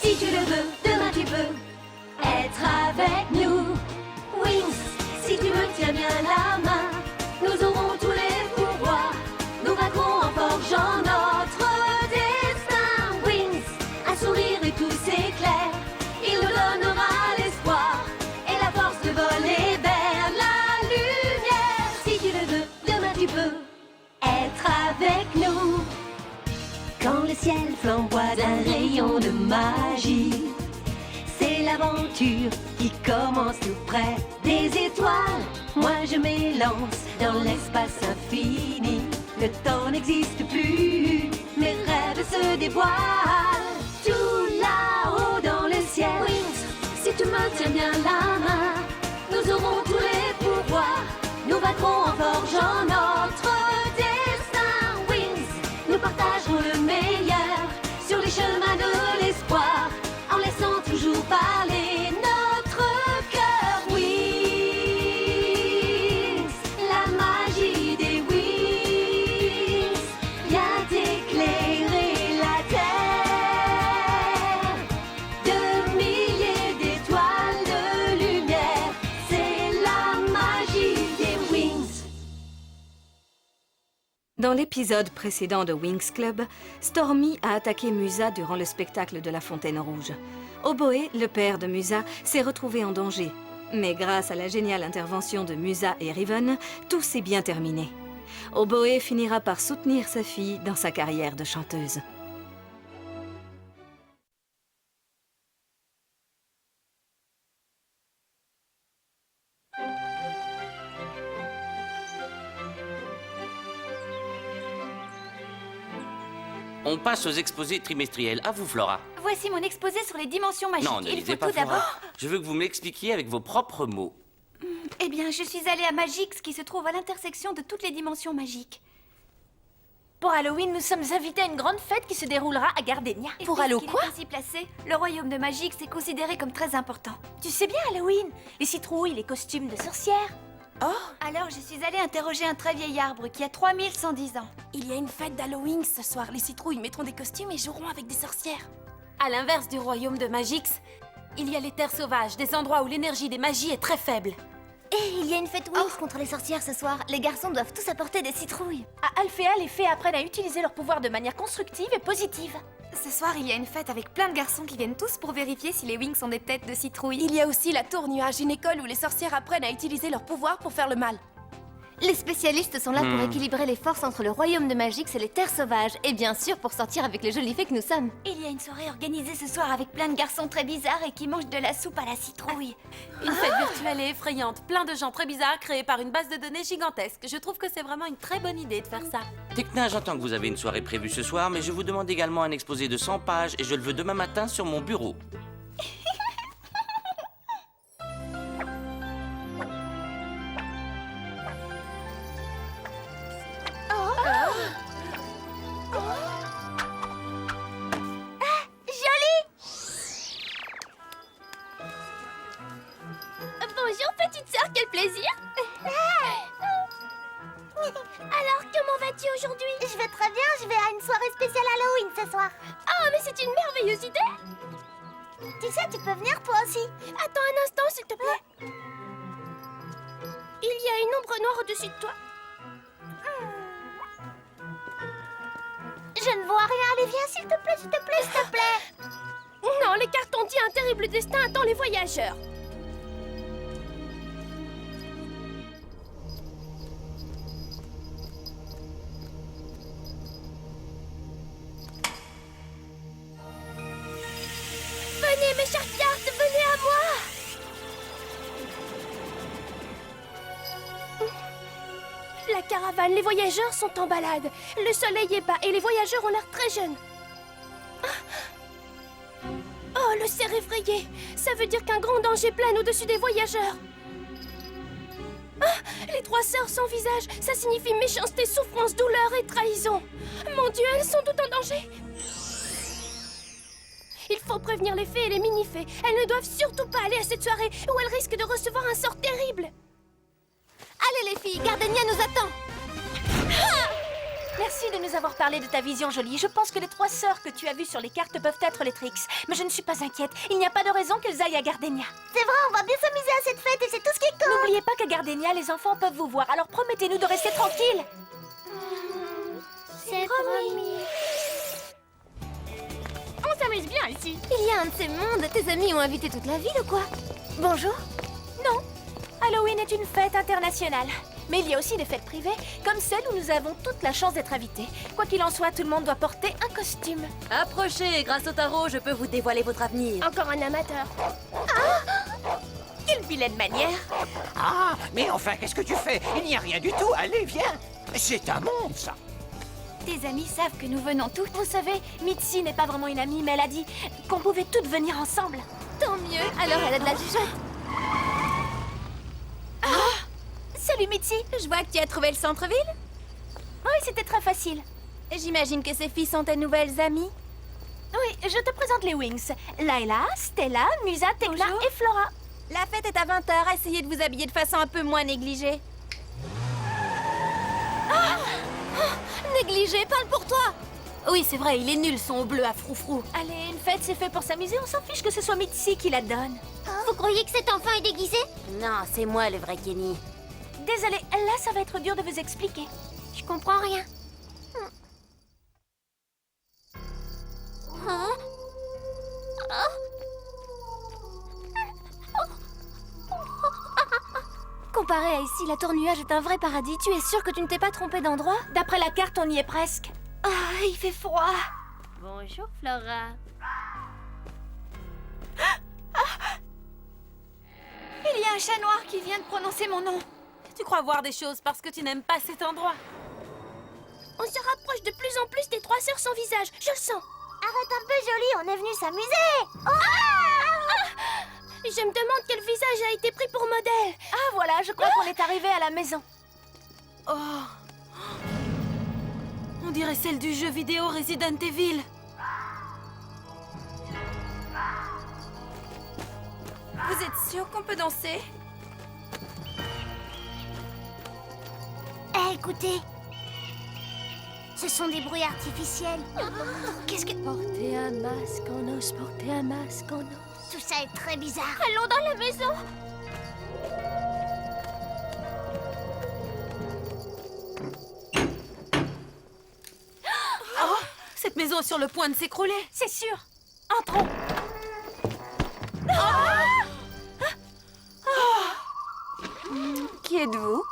Si tu le veux, demain tu peux être avec nous. Wings, si tu me tiens bien la main, nous aurons tous les pouvoirs. Nous vaincrons en forgeant notre destin. Wings, un sourire et tout s'éclaire. Il nous donnera l'espoir et la force de voler vers la lumière. Si tu le veux, demain tu peux être avec nous. Quand le ciel flamboie d'un rayon de magie, c'est l'aventure qui commence tout près des étoiles. Moi je m'élance dans l'espace infini. Le temps n'existe plus, mes rêves se dévoilent. Tout là-haut dans le ciel. Wings, si tu me tiens bien la main, nous aurons tous les pouvoirs. Nous vaincrons en forgeant notre destin. Wings, nous partagerons le meilleur sur les chemins de l'espoir, en laissant toujours parler notre cœur. Wings, la magie des wings vient éclairer la terre. De milliers d'étoiles de lumière, c'est la magie des wings. Dans l'épisode précédent de Wings Club, Stormy a attaqué Musa durant le spectacle de la Fontaine Rouge. Oboe, le père de Musa, s'est retrouvé en danger. Mais grâce à la géniale intervention de Musa et Riven, tout s'est bien terminé. Oboe finira par soutenir sa fille dans sa carrière de chanteuse. On passe aux exposés trimestriels. À vous, Flora. Voici mon exposé sur les dimensions magiques. Non, ne Il lisez faut pas, tout Flora. d'abord... Je veux que vous me l'expliquiez avec vos propres mots. Eh bien, je suis allée à Magix, qui se trouve à l'intersection de toutes les dimensions magiques. Pour Halloween, nous sommes invités à une grande fête qui se déroulera à Gardenia. Et Pour puisqu'il Halloween, quoi? est ainsi placé, le royaume de Magix est considéré comme très important. Tu sais bien Halloween, les citrouilles, les costumes de sorcières. Oh, Alors, je suis allée interroger un très vieil arbre qui a 3110 ans. il y a une fête d'Halloween ce soir. Les citrouilles mettront des costumes et joueront avec des sorcières. À l'inverse du royaume de Magix, il y a les terres sauvages, des endroits où l'énergie des magies est très faible. Et il y a une fête Wings contre les sorcières ce soir. Les garçons doivent tous apporter des citrouilles. À Alphéa, les fées apprennent à utiliser leur pouvoir de manière constructive et positive. Ce soir, il y a une fête avec plein de garçons qui viennent tous pour vérifier si les wings sont des têtes de citrouille. Il y a aussi la tour nuage, une école où les sorcières apprennent à utiliser leur pouvoir pour faire le mal. Les spécialistes sont là pour équilibrer les forces entre le royaume de Magix et les terres sauvages. Et bien sûr pour sortir avec les jolies fées que nous sommes. Il y a une soirée organisée ce soir avec plein de garçons très bizarres et qui mangent de la soupe à la citrouille. Une fête virtuelle et effrayante, plein de gens très bizarres créés par une base de données gigantesque. Je trouve que c'est vraiment une très bonne idée de faire ça. Tekna, j'entends que vous avez une soirée prévue ce soir, mais je vous demande également un exposé de 100 pages et je le veux demain matin sur mon bureau. Bonjour petite sœur, quel plaisir. Alors comment vas-tu aujourd'hui? Je vais très bien, je vais à une soirée spéciale Halloween ce soir. Ah mais c'est une merveilleuse idée. Tu sais, tu peux venir toi aussi. Attends un instant s'il te plaît. Il y a une ombre noire au-dessus de toi. Je ne vois rien, allez viens s'il te plaît, s'il te plaît, s'il te plaît. Non, les cartes ont dit un terrible destin attend les voyageurs. Venez mes chères cartes, venez à moi. La caravane, les voyageurs sont en balade. Le soleil est bas et les voyageurs ont l'air très jeunes. Oh, le cerf effrayé. Ça veut dire qu'un grand danger plane au-dessus des voyageurs. Ah, les trois sœurs sans visage, ça signifie méchanceté, souffrance, douleur et trahison. Mon Dieu, elles sont toutes en danger. Il faut prévenir les fées et les mini-fées. Elles ne doivent surtout pas aller à cette soirée où elles risquent de recevoir un sort terrible. Allez les filles, Gardenia nous attend. Merci de nous avoir parlé de ta vision jolie. Je pense que les 3 sœurs que tu as vues sur les cartes peuvent être les Trix. Mais je ne suis pas inquiète. Il n'y a pas de raison qu'elles aillent à Gardenia. C'est vrai, on va bien s'amuser à cette fête et c'est tout ce qui compte. N'oubliez pas qu'à Gardenia, les enfants peuvent vous voir. Alors promettez-nous de rester tranquilles. C'est promis. On s'amuse bien ici. Il y a un de ces mondes. Tes amis ont invité toute la ville ou quoi? Bonjour. Non. Halloween est une fête internationale. Mais il y a aussi des fêtes privées, comme celle où nous avons toute la chance d'être invités. Quoi qu'il en soit, tout le monde doit porter un costume. Approchez, grâce au tarot, je peux vous dévoiler votre avenir. Encore un amateur. Quelle vilaine manière. Ah, mais enfin, qu'est-ce que tu fais? Il n'y a rien du tout. Allez, viens. C'est un monde, ça. Tes amis savent que nous venons toutes. Vous savez, Mitzi n'est pas vraiment une amie, mais elle a dit qu'on pouvait toutes venir ensemble. Tant mieux. Alors elle a de la jugeote. Salut Mitzi. Je vois que tu as trouvé le centre-ville. Oui, c'était très facile. J'imagine que ces filles sont tes nouvelles amies. Oui, je te présente les Wings. Layla, Stella, Musa, Tekla Bonjour. et Flora. La fête est à 20h. Essayez de vous habiller de façon un peu moins négligée. Négligée, parle pour toi. Oui, c'est vrai, il est nul son haut bleu à froufrou. Allez, une fête, c'est fait pour s'amuser. On s'en fiche que ce soit Mitzi qui la donne. Vous croyez que cet enfant est déguisé? Non, c'est moi le vrai Kenny. Désolée, là, ça va être dur de vous expliquer. Je comprends rien. Hein? Comparé à ici, la tour nuage est un vrai paradis. Tu es sûre que tu ne t'es pas trompée d'endroit? D'après la carte, on y est presque. Ah, il fait froid. Bonjour Flora. Il y a un chat noir qui vient de prononcer mon nom. Tu crois voir des choses parce que tu n'aimes pas cet endroit? On se rapproche de plus en plus des 3 sœurs sans visage. Je le sens. Arrête un peu, Jolie, on est venu s'amuser. Je me demande quel visage a été pris pour modèle. Ah, voilà, je crois qu'on est arrivé à la maison. Oh. On dirait celle du jeu vidéo Resident Evil. Vous êtes sûr qu'on peut danser? Écoutez. Ce sont des bruits artificiels. Qu'est-ce que... Porter un masque en os, porter un masque en os. Tout ça est très bizarre. Allons dans la maison. Cette maison est sur le point de s'écrouler. C'est sûr. Entrons. Qui êtes-vous?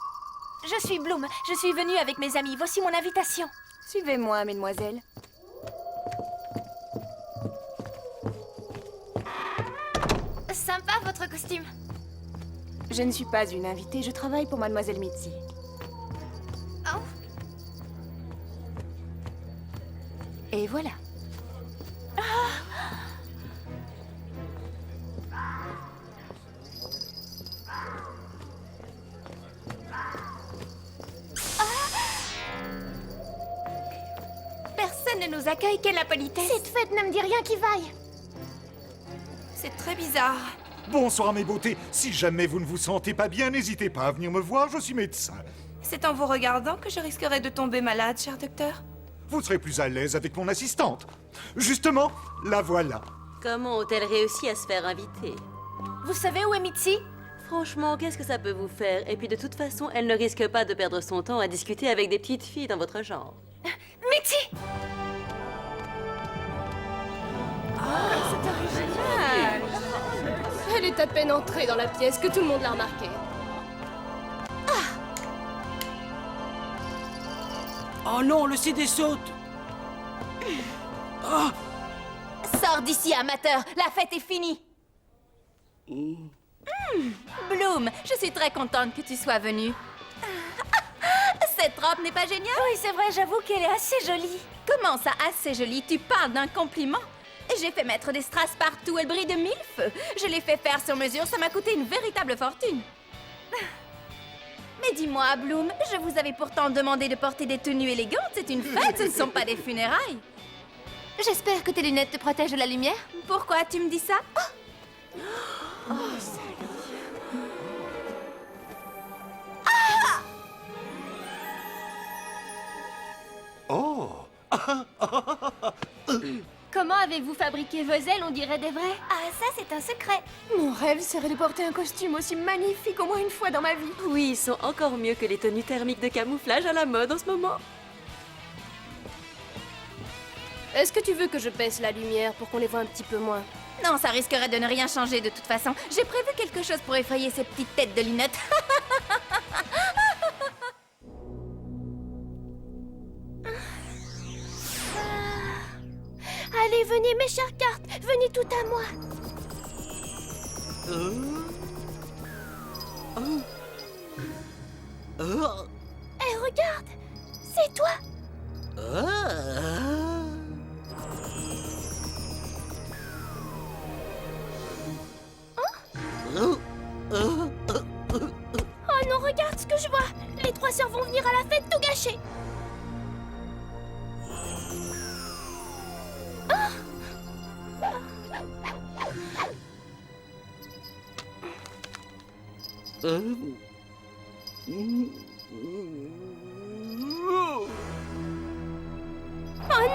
Je suis Bloom. Je suis venue avec mes amis. Voici mon invitation. Suivez-moi, mesdemoiselles. Sympa votre costume. Je ne suis pas une invitée, je travaille pour mademoiselle Mitzi. Oh. Et voilà. Personne ne nous accueille, quelle impolitesse. Cette fête ne me dit rien qui vaille. C'est très bizarre. Bonsoir mes beautés. Si jamais vous ne vous sentez pas bien, n'hésitez pas à venir me voir, je suis médecin. C'est en vous regardant que je risquerais de tomber malade, cher docteur. Vous serez plus à l'aise avec mon assistante. Justement, la voilà. Comment ont-elles réussi à se faire inviter? Vous savez où est Mitzi? Franchement, qu'est-ce que ça peut vous faire? Et puis de toute façon, elle ne risque pas de perdre son temps à discuter avec des petites filles dans votre genre. Mitzi! Elle est à peine entrée dans la pièce que tout le monde l'a remarqué. Oh non, le CD saute. Oh. Sors d'ici, amateur! La fête est finie! Bloom, je suis très contente que tu sois venue. Cette robe n'est pas géniale? Oui, c'est vrai, j'avoue qu'elle est assez jolie. Comment ça, assez jolie? Tu parles d'un compliment? J'ai fait mettre des strass partout, elle brille de 1000 feux. Je l'ai fait faire sur mesure, ça m'a coûté une véritable fortune. Mais dis-moi, Bloom, je vous avais pourtant demandé de porter des tenues élégantes. C'est une fête, ce ne sont pas des funérailles. J'espère que tes lunettes te protègent de la lumière. Pourquoi tu me dis ça? Comment avez-vous fabriqué vos ailes, on dirait des vrais? Ah, ça, c'est un secret. Mon rêve serait de porter un costume aussi magnifique au moins une fois dans ma vie. Oui, ils sont encore mieux que les tenues thermiques de camouflage à la mode en ce moment. Est-ce que tu veux que je baisse la lumière pour qu'on les voit un petit peu moins? Non, ça risquerait de ne rien changer de toute façon. J'ai prévu quelque chose pour effrayer ces petites têtes de linottes. Allez, venez, mes chères cartes, venez tout à moi. Hé, regarde, c'est toi. Oh non, regarde ce que je vois. Les trois sœurs vont venir à la fête tout gâcher. Oh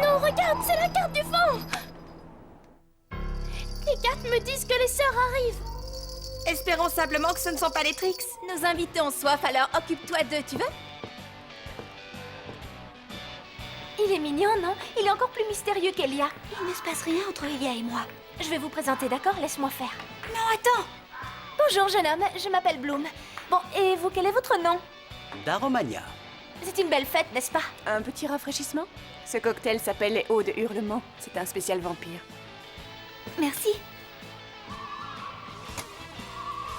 non, regarde, c'est la carte du vent. Les cartes me disent que les sœurs arrivent. Espérons simplement que ce ne sont pas les tricks. Nos invités ont soif, alors occupe-toi d'eux, tu veux? Il est mignon, non? Il est encore plus mystérieux qu'Elia. Il ne se passe rien entre Elia et moi. Je vais vous présenter, d'accord? Laisse-moi faire. Non, attends! Bonjour, jeune homme, je m'appelle Bloom. Bon, et vous, quel est votre nom? Daromania. C'est une belle fête, n'est-ce pas? Un petit rafraîchissement? Ce cocktail s'appelle les Eaux de Hurlement. C'est un spécial vampire. Merci.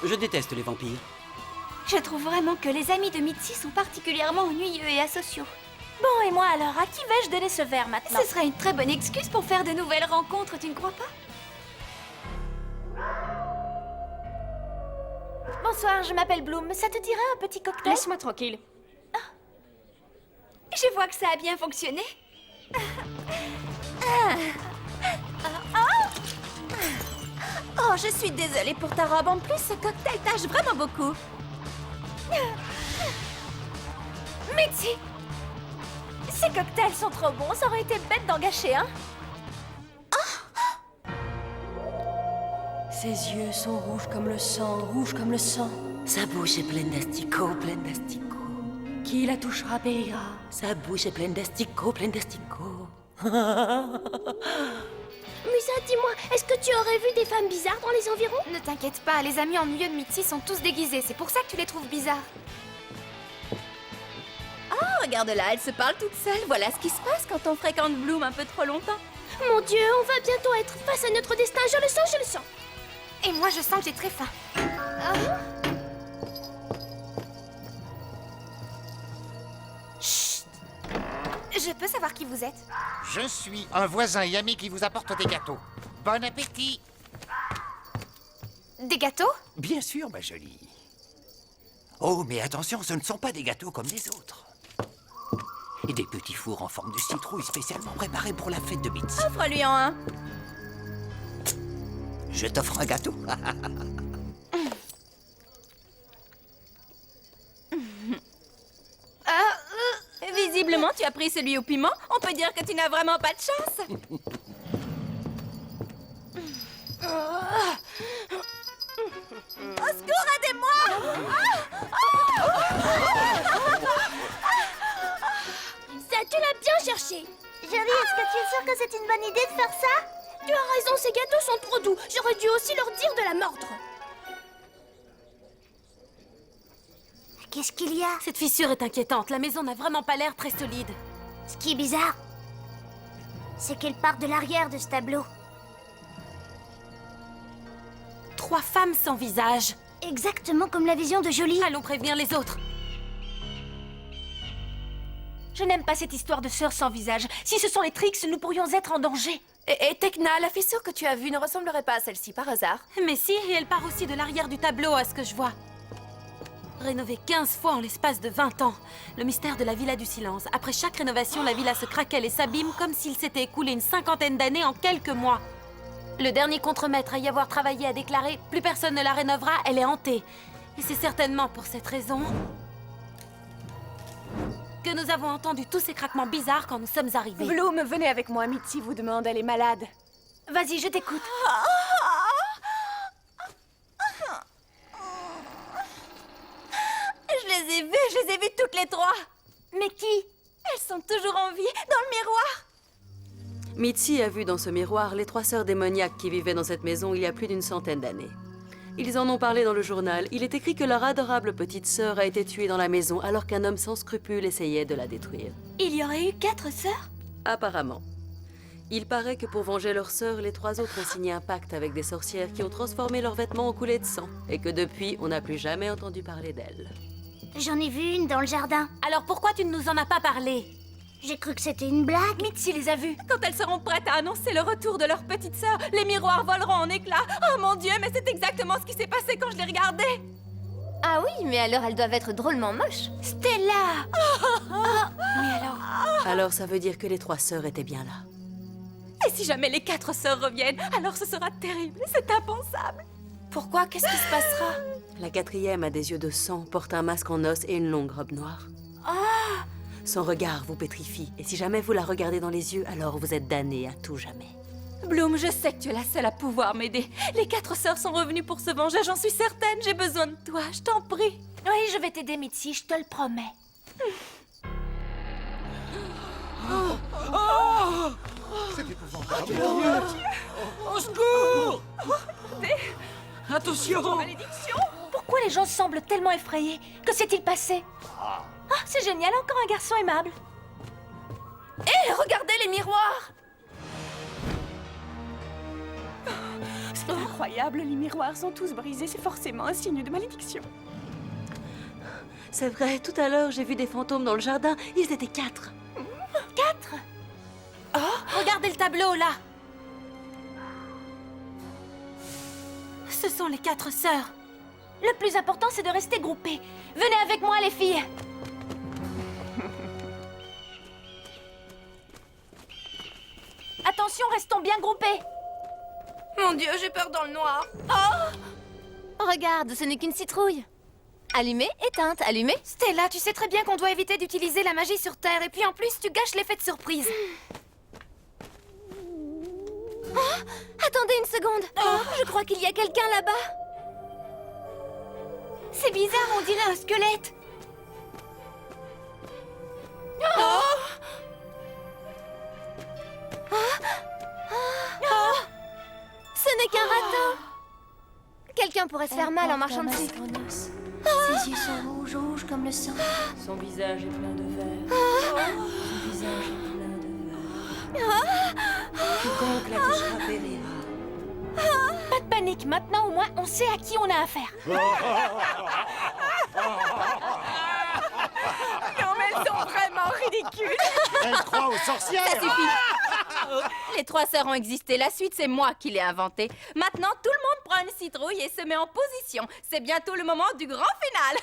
Je déteste les vampires. Je trouve vraiment que les amis de Mitzi sont particulièrement ennuyeux et asociaux. Bon, et moi alors, à qui vais-je donner ce verre maintenant? Ce serait une très bonne excuse pour faire de nouvelles rencontres, tu ne crois pas? Bonsoir, je m'appelle Bloom. Ça te dirait un petit cocktail? Laisse-moi tranquille. Je vois que ça a bien fonctionné. Oh, je suis désolée pour ta robe. En plus, ce cocktail tâche vraiment beaucoup. Mitzi! Ces cocktails sont trop bons. Ça aurait été bête d'en gâcher un. Ses yeux sont rouges comme le sang, rouges comme le sang. Sa bouche est pleine d'asticots, pleine d'asticots. Qui la touchera périra. Sa bouche est pleine d'asticots, pleine d'asticots. Musa, dis-moi, est-ce que tu aurais vu des femmes bizarres dans les environs? Ne t'inquiète pas, les amis ennuyeux de Mitzi sont tous déguisés. C'est pour ça que tu les trouves bizarres. Oh, regarde là, elles se parlent toutes seules. Voilà ce qui se passe quand on fréquente Bloom un peu trop longtemps. Mon Dieu, on va bientôt être face à notre destin. Je le sens, je le sens. Et moi, je sens que j'ai très faim. Chut! Je peux savoir qui vous êtes? Je suis un voisin et ami qui vous apporte des gâteaux. Bon appétit! Des gâteaux? Bien sûr, ma jolie. Oh, mais attention, ce ne sont pas des gâteaux comme les autres. Et des petits fours en forme de citrouille spécialement préparés pour la fête de Mitzi. Offre-lui en un. Je t'offre un gâteau. Visiblement, tu as pris celui au piment. On peut dire que tu n'as vraiment pas de chance. Au secours, aidez-moi! Ça, tu l'as bien cherché. Jolie, est-ce que tu es sûre que c'est une bonne idée de faire ça? Tu as raison, ces gâteaux sont trop doux. J'aurais dû aussi leur dire de la mordre. Qu'est-ce qu'il y a? Cette fissure est inquiétante. La maison n'a vraiment pas l'air très solide. Ce qui est bizarre, c'est qu'elle part de l'arrière de ce tableau. 3 femmes sans visage. Exactement comme la vision de Jolie. Allons prévenir les autres. Je n'aime pas cette histoire de sœurs sans visage. Si ce sont les tricks, nous pourrions être en danger. Et Tekna, la fissure que tu as vue ne ressemblerait pas à celle-ci par hasard? Mais si, et elle part aussi de l'arrière du tableau, à ce que je vois. Rénovée 15 fois en l'espace de 20 ans. Le mystère de la Villa du Silence. Après chaque rénovation, la villa se craquelle et s'abîme comme s'il s'était écoulé une 50aine d'années en quelques mois. Le dernier contremaître à y avoir travaillé a déclaré « Plus personne ne la rénovera, elle est hantée ». Et c'est certainement pour cette raison que nous avons entendu tous ces craquements bizarres quand nous sommes arrivés. Bloom, venez avec moi. Mitzi vous demande, elle est malade. Vas-y, je t'écoute. Je les ai vues toutes les trois. Mais qui? Elles sont toujours en vie, dans le miroir. Mitzi a vu dans ce miroir les 3 sœurs démoniaques qui vivaient dans cette maison il y a plus d'une centaine d'années. Ils en ont parlé dans le journal. Il est écrit que leur adorable petite sœur a été tuée dans la maison alors qu'un homme sans scrupules essayait de la détruire. Il y aurait eu 4 sœurs? Apparemment. Il paraît que pour venger leur sœur, les 3 autres ont signé un pacte avec des sorcières qui ont transformé leurs vêtements en coulées de sang. Et que depuis, on n'a plus jamais entendu parler d'elles. J'en ai vu une dans le jardin. Alors pourquoi tu ne nous en as pas parlé? J'ai cru que c'était une blague. Mitzi les a vues. Quand elles seront prêtes à annoncer le retour de leur petite sœur, les miroirs voleront en éclats. Oh mon Dieu, mais c'est exactement ce qui s'est passé quand je les regardais. Ah oui, mais alors elles doivent être drôlement moches. Stella! Mais alors? Alors ça veut dire que les 3 sœurs étaient bien là. Et si jamais les 4 sœurs reviennent, alors ce sera terrible. C'est impensable. Pourquoi? Qu'est-ce qui se passera? La 4e a des yeux de sang, porte un masque en os et une longue robe noire. Son regard vous pétrifie, et si jamais vous la regardez dans les yeux, alors vous êtes damné à tout jamais. Bloom, je sais que tu es la seule à pouvoir m'aider. Les 4 sœurs sont revenues pour se venger, j'en suis certaine. J'ai besoin de toi, je t'en prie. Oui, je vais t'aider, Mitzi, je te le promets. C'est épouvantable. Au secours! Attention! Malédiction! Pourquoi les gens semblent tellement effrayés? Que s'est-il passé? Ah, c'est génial, encore un garçon aimable. Hé, regardez les miroirs! C'est incroyable, les miroirs sont tous brisés. C'est forcément un signe de malédiction. C'est vrai, tout à l'heure, j'ai vu des fantômes dans le jardin. Ils étaient 4. 4? Oh, regardez le tableau, là! Ce sont les 4 sœurs. Le plus important, c'est de rester groupés. Venez avec moi, les filles. Attention, restons bien groupés. Mon Dieu, j'ai peur dans le noir. Oh! Regarde, ce n'est qu'une citrouille. Allumée, éteinte, allumée. Stella, tu sais très bien qu'on doit éviter d'utiliser la magie sur Terre. Et puis en plus, tu gâches l'effet de surprise. Oh, attendez une seconde. Je crois qu'il y a quelqu'un là-bas. C'est bizarre, on dirait un squelette. Ce n'est qu'un raton. Quelqu'un pourrait se faire mal en marchant dessus. Ses yeux sont rouges, rouges comme le sang. Son visage est plein de verre. Son visage est plein de verre. Quiconque la touchera périra. Pas de panique, maintenant au moins on sait à qui on a affaire. Non, mais elles sont vraiment ridicules. Elle croit aux sorcières. Ça suffit. Les 3 sœurs ont existé, la suite c'est moi qui l'ai inventée. Maintenant tout le monde prend une citrouille et se met en position. C'est bientôt le moment du grand final.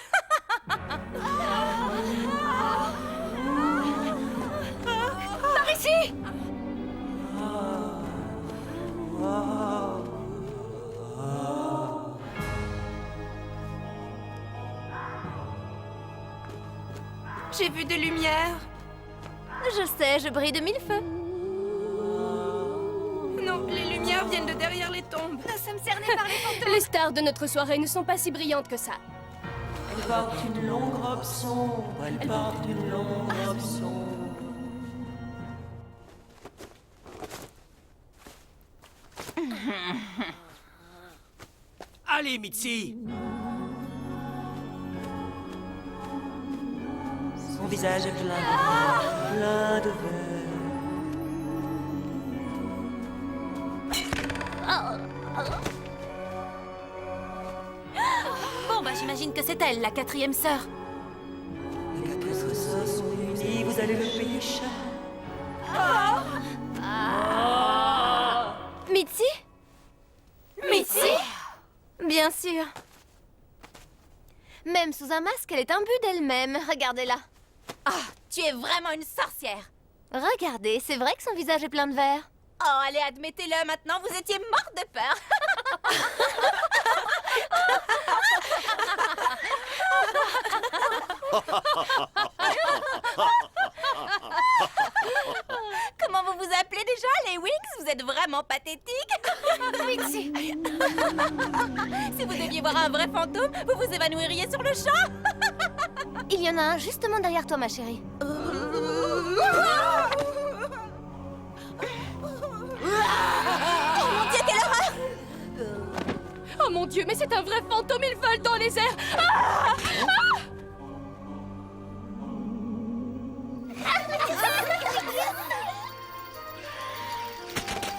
Par ici! J'ai vu des lumières. Je sais, je brille de 1000 feux. Non, les lumières viennent de derrière les tombes. Nous sommes cernés par les fantômes. Les stars de notre soirée ne sont pas si brillantes que ça. Elle porte une longue robe sombre, elle porte une longue robe sombre. Allez, Mitzi! Son visage est plein de verre. Bon, bah j'imagine que c'est elle, la 4e sœur. Les 4 sœurs sont unies, vous allez le payer cher. Mitzi? Mitzi? Bien sûr. Même sous un masque, elle est imbue d'elle-même. Regardez-la. Ah, tu es vraiment une sorcière. Regardez, c'est vrai que son visage est plein de verre. Oh, allez, admettez-le maintenant, vous étiez morte de peur. Comment vous vous appelez déjà, les Winx? Vous êtes vraiment pathétiques. Winxie. Si vous deviez voir un vrai fantôme, vous vous évanouiriez sur le champ. Il y en a un justement derrière toi, ma chérie. Oh mon Dieu, quelle horreur! Oh mon Dieu, mais c'est un vrai fantôme, il vole dans les airs. Ah! Ah!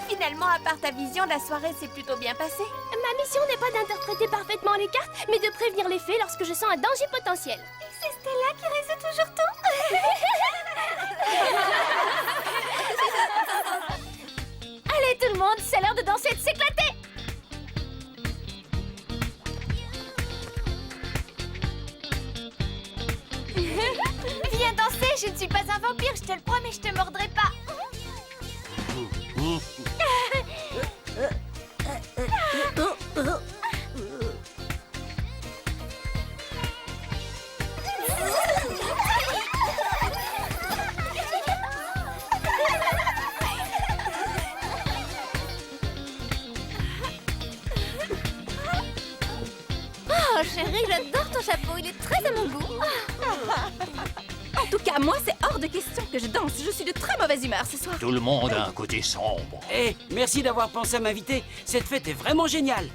Finalement, à part ta vision, la soirée s'est plutôt bien passée. Ma mission n'est pas d'interpréter parfaitement les cartes, mais de prévenir les faits lorsque je sens un danger potentiel. C'est Stella qui résout toujours tout. Allez tout le monde, c'est l'heure de danser et de s'éclater. Viens danser, je ne suis pas un vampire, je te le promets, je te mordrai pas. Oh chérie, j'adore ton chapeau, il est très à mon goût. En tout cas, moi, c'est hors de question que je danse. Je suis de très mauvaise humeur ce soir. Tout le monde a un côté sombre. Eh, merci d'avoir pensé à m'inviter. Cette fête est vraiment géniale.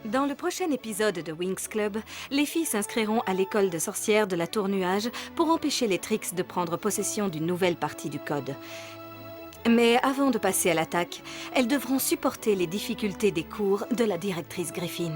Dans le prochain épisode de Winx Club, les filles s'inscriront à l'école de sorcières de la Tour Nuage pour empêcher les Trix de prendre possession d'une nouvelle partie du code. Mais avant de passer à l'attaque, elles devront supporter les difficultés des cours de la directrice Griffin.